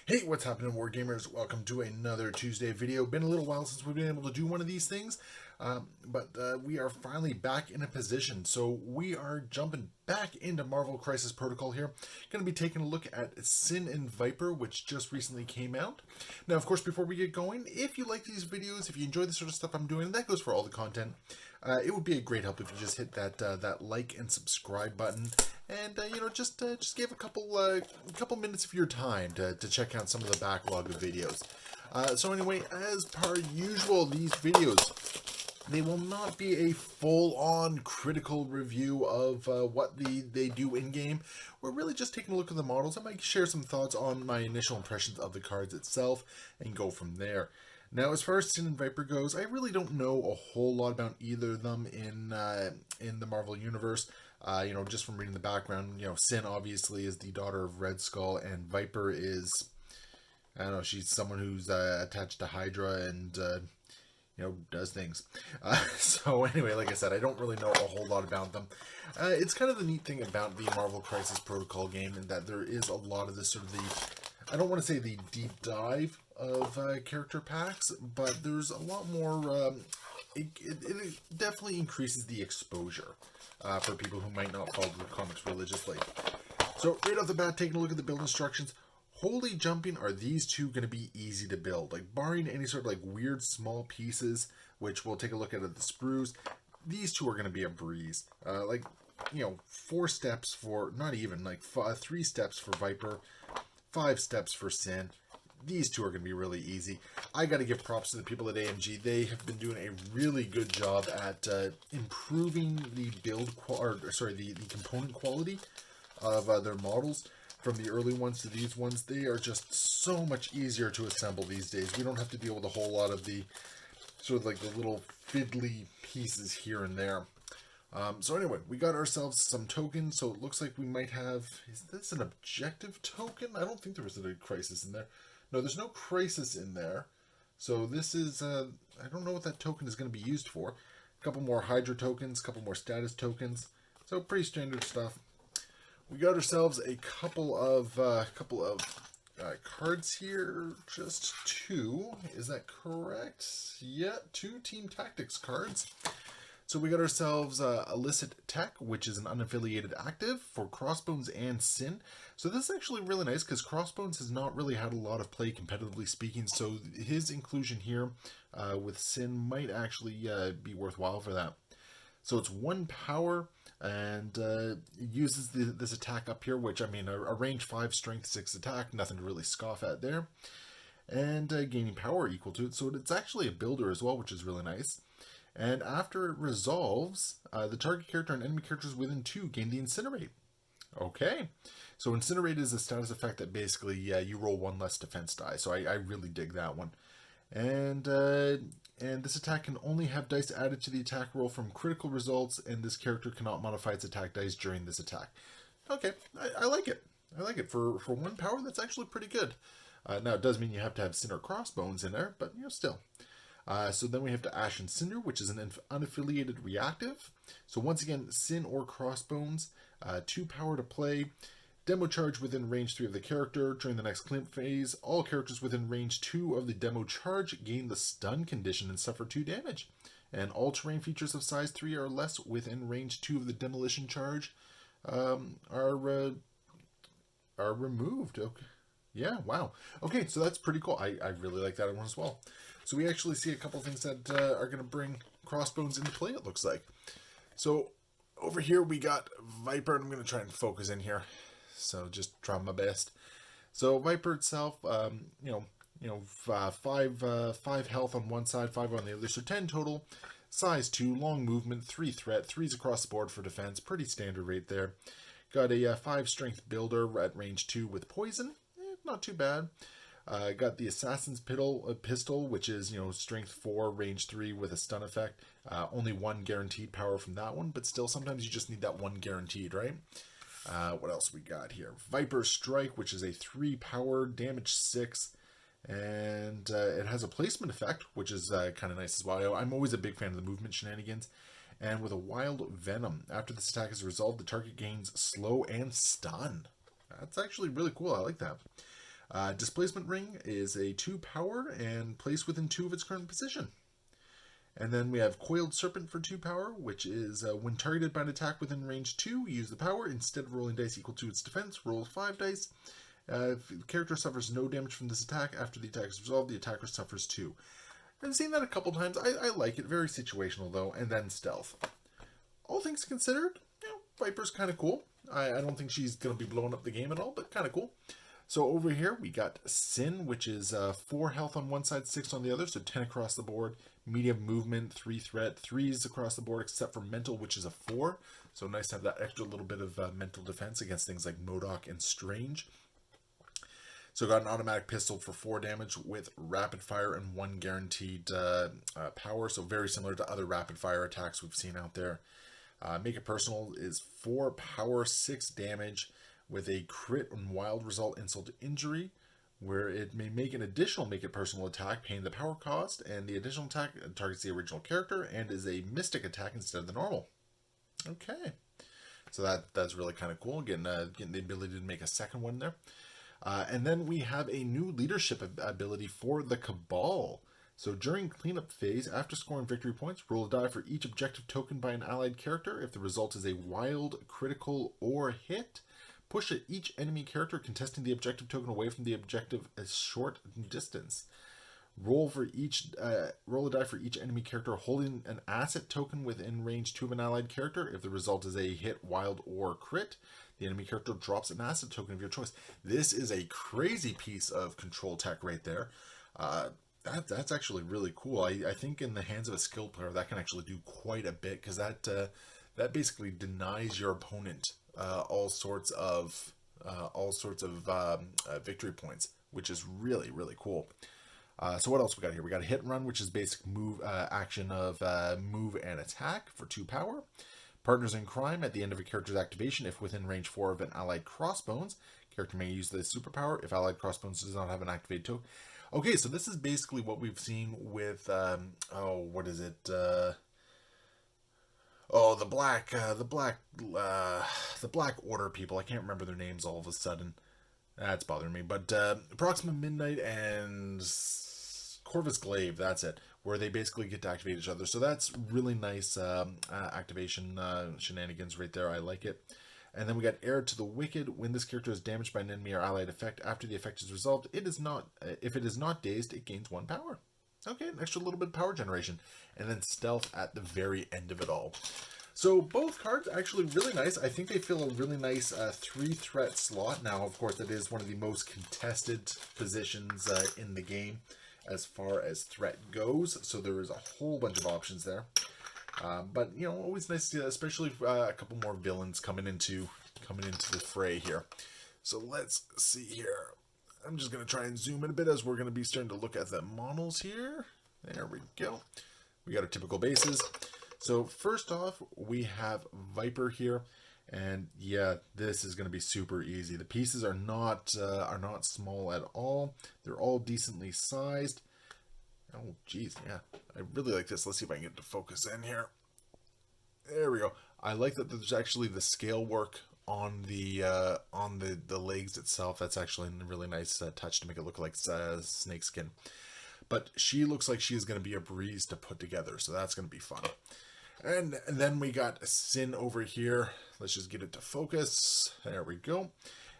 Hey, what's happening, Wargamers? Welcome to another Tuesday video. Been a little while since we've been able to do one of these things, but we are finally back in a position. So we are jumping back into Marvel Crisis Protocol here. Going to be taking a look at Sin and Viper, which just recently came out. Now, of course, before we get going, if you like these videos, if you enjoy the sort of stuff I'm doing, and that goes for all the content, it would be a great help if you just hit that like and subscribe button. And just give a couple minutes of your time to check out some of the backlog of videos. So anyway, as per usual, these videos, they will not be a full-on critical review of what they do in-game. We're really just taking a look at the models. I might share some thoughts on my initial impressions of the cards itself and go from there. Now, as far as Sin and Viper goes, I really don't know a whole lot about either of them in the Marvel Universe. Just from reading the background, Sin obviously is the daughter of Red Skull, and Viper is, I don't know, she's someone who's attached to Hydra and, does things. So anyway, like I said, I don't really know a whole lot about them. It's kind of the neat thing about the Marvel Crisis Protocol game, in that there is a lot of this sort of I don't want to say the deep dive of character packs, but there's a lot more, it definitely increases the exposure for people who might not follow the comics religiously. So right off the bat, taking a look at the build instructions, holy jumping, are these two going to be easy to build. Like, barring any sort of weird small pieces, which we'll take a look at the sprues, these two are going to be a breeze. 4 steps for, not even, 3 steps for Viper, 5 steps for Sin. These two are going to be really easy. I got to give props to the people at AMG. They have been doing a really good job at improving the the component quality of their models. From the early ones to these ones, they are just so much easier to assemble these days. We don't have to deal with a whole lot of the the little fiddly pieces here and there. So anyway, we got ourselves some tokens. So it looks like we might have, is this an objective token? I don't think there was a crisis in there. No, there's no crisis in there. So this is, I don't know what that token is going to be used for. A couple more Hydra tokens, a couple more status tokens. So pretty standard stuff. We got ourselves a couple of cards here. Just 2. Is that correct? Yeah, 2 Team Tactics cards. So we got ourselves Illicit Tech, which is an unaffiliated active for Crossbones and Sin. So this is actually really nice because Crossbones has not really had a lot of play competitively speaking. So his inclusion here with Sin might actually be worthwhile for that. So it's 1 power and it uses this attack up here, which, I mean, a range 5 strength 6 attack, nothing to really scoff at there. And gaining power equal to it. So it's actually a builder as well, which is really nice. And after it resolves, the target character and enemy characters within 2 gain the Incinerate. Okay. So Incinerate is a status effect that basically, you roll 1 less defense die. So I really dig that one. And this attack can only have dice added to the attack roll from critical results, and this character cannot modify its attack dice during this attack. Okay, I like it. I like it. For 1 power, that's actually pretty good. Now, it does mean you have to have Cinder Crossbones in there, but, still. So then we have to Ash and Cinder, which is an unaffiliated reactive. So once again, Sin or Crossbones, 2 power to play. Demo charge within range 3 of the character. During the next clamp phase, all characters within range 2 of the demo charge gain the stun condition and suffer 2 damage. And all terrain features of size 3 or less within range 2 of the demolition charge are removed. Okay. Yeah, wow. Okay, so that's pretty cool. I really like that one as well. So we actually see a couple things that are going to bring Crossbones into play, it looks like. So over here we got Viper, and I'm going to try and focus in here. So just try my best. So Viper itself, 5 health on one side, 5 on the other, so 10 total. Size 2, long movement, 3 threat, 3s across the board for defense. Pretty standard rate there. Got a 5 strength builder at range 2 with poison. Not too bad. Got the Assassin's Pistol, which is, strength 4, range 3 with a stun effect. Only 1 guaranteed power from that one, but still sometimes you just need that 1 guaranteed, right? What else we got here? Viper Strike, which is a 3 power, damage 6, and it has a placement effect, which is kind of nice as well. I'm always a big fan of the movement shenanigans. And with a Wild Venom, after this attack is resolved, the target gains slow and stun. That's actually really cool. I like that. Displacement Ring is a 2 power and placed within 2 of its current position. And then we have Coiled Serpent for 2 power, which is when targeted by an attack within range 2, use the power. Instead of rolling dice equal to its defense, roll 5 dice. If the character suffers no damage from this attack, after the attack is resolved, the attacker suffers 2. I've seen that a couple times. I like it. Very situational, though. And then Stealth. All things considered, Viper's kind of cool. I don't think she's going to be blowing up the game at all, but kind of cool. So over here, we got Sin, which is 4 health on one side, 6 on the other, so 10 across the board. Medium movement, 3 threat, 3s across the board, except for mental, which is a 4. So nice to have that extra little bit of mental defense against things like MODOK and Strange. So got an automatic pistol for 4 damage with rapid fire and 1 guaranteed power. So very similar to other rapid fire attacks we've seen out there. Make It Personal is 4 power, 6 damage with a crit and wild result insult to injury, where it may make an additional Make It Personal attack, paying the power cost, and the additional attack targets the original character and is a mystic attack instead of the normal. Okay, so that's really kind of cool, getting the ability to make a second one there. And then we have a new leadership ability for the Cabal. So during cleanup phase, after scoring victory points, roll a die for each objective token by an allied character. If the result is a wild, critical, or hit, push each enemy character contesting the objective token away from the objective a short distance. Roll a die for each enemy character holding an asset token within range 2 of an allied character. If the result is a hit, wild, or crit, the enemy character drops an asset token of your choice. This is a crazy piece of control tech right there. That's actually really cool. I think in the hands of a skilled player, that can actually do quite a bit, because that basically denies your opponent all sorts of victory points, which is really, really cool. So what else we got here? We got a hit and run, which is basic move action of move and attack for 2 power. Partners in Crime, at the end of a character's activation, if within range 4 of an allied crossbones, character may use the superpower if allied crossbones does not have an activated token. Okay, so this is basically what we've seen with what is it? The Black Order people. I can't remember their names all of a sudden. That's bothering me. But Proxima Midnight and Corvus Glaive, that's it, where they basically get to activate each other. So that's really nice activation shenanigans right there. I like it. And then we got Heir to the Wicked. When this character is damaged by an enemy or allied effect, after the effect is resolved, if it is not dazed, it gains 1 power. Okay, an extra little bit of power generation. And then Stealth at the very end of it all. So both cards actually really nice. I think they fill a really nice 3-threat slot. Now, of course, it is one of the most contested positions in the game as far as threat goes. So there is a whole bunch of options there. But, always nice to see that, especially a couple more villains coming into the fray here. So let's see here. I'm just going to try and zoom in a bit as we're going to be starting to look at the models here. There we go. We got our typical bases. So first off, we have Viper here. And yeah, this is going to be super easy. The pieces are not small at all. They're all decently sized. Oh, geez, yeah. I really like this. Let's see if I can get it to focus in here. There we go. I like that there's actually the scale work on the legs itself. That's actually a really nice touch to make it look like snakeskin. But she looks like she's going to be a breeze to put together, so that's going to be fun. And then we got Sin over here. Let's just get it to focus. There we go.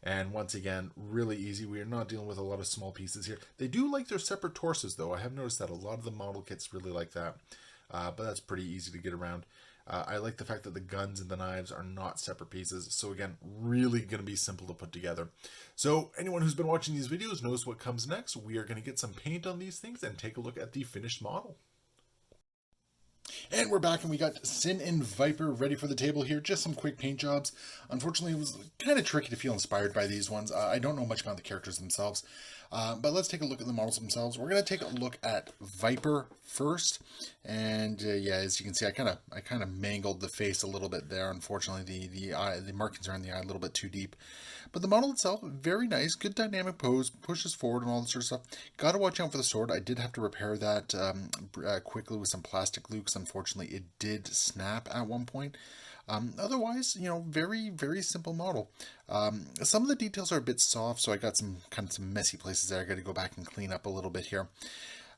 And once again, really easy. We are not dealing with a lot of small pieces here. They do like their separate torsos, though. I have noticed that a lot of the model kits really like that. But that's pretty easy to get around. I like the fact that the guns and the knives are not separate pieces. So again, really going to be simple to put together. So anyone who's been watching these videos knows what comes next. We are going to get some paint on these things and take a look at the finished model. And we're back, and we got Sin and Viper ready for the table here. Just some quick paint jobs. Unfortunately, it was kind of tricky to feel inspired by these ones. I don't know much about the characters themselves, but let's take a look at the models themselves. We're going to take a look at Viper first, and yeah, as you can see, I kind of mangled the face a little bit there. Unfortunately, the markings around the eye a little bit too deep. But the model itself, very nice, good dynamic pose, pushes forward and all that sort of stuff. Got to watch out for the sword. I did have to repair that quickly with some plastic glue, because unfortunately it did snap at one point. Otherwise, very, very simple model. Some of the details are a bit soft, so I got some messy places there I got to go back and clean up a little bit here.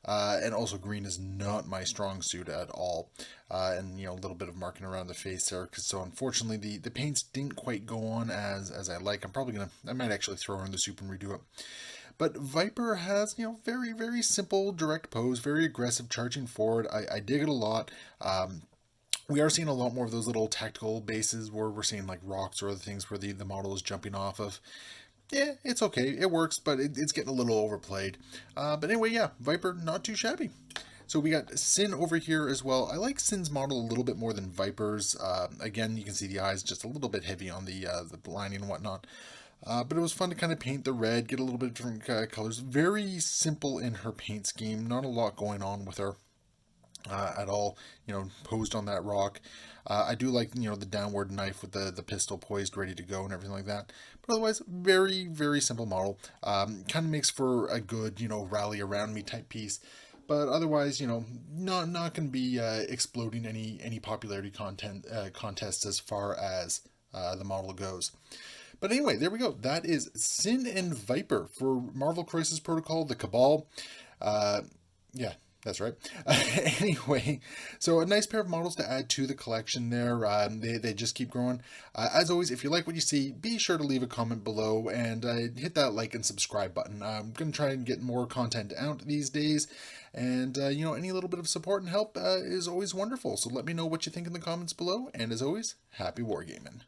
And also green is not my strong suit at all. And a little bit of marking around the face there. So unfortunately the paints didn't quite go on as I like. I might actually throw her in the soup and redo it. But Viper has, very, very simple, direct pose, very aggressive, charging forward. I dig it a lot. We are seeing a lot more of those little tactical bases where we're seeing like rocks or other things where the model is jumping off of. Yeah, it's okay. It works, but it's getting a little overplayed. But anyway, yeah, Viper, not too shabby. So we got Sin over here as well. I like Sin's model a little bit more than Viper's. Again, you can see the eyes just a little bit heavy on the lining and whatnot. But it was fun to kind of paint the red, get a little bit of different colors. Very simple in her paint scheme. Not a lot going on with her at all, posed on that rock. I do like, the downward knife with the pistol poised, ready to go and everything like that. But otherwise, very, very simple model. Kind of makes for a good, rally around me type piece. But otherwise, not going to be exploding any popularity contests as far as the model goes. But anyway, there we go. That is Sin and Viper for Marvel Crisis Protocol, the Cabal. Yeah, that's right. Anyway, so a nice pair of models to add to the collection there. They just keep growing. As always, if you like what you see, be sure to leave a comment below and hit that like and subscribe button. I'm going to try and get more content out these days. And, any little bit of support and help is always wonderful. So let me know what you think in the comments below. And as always, happy wargaming.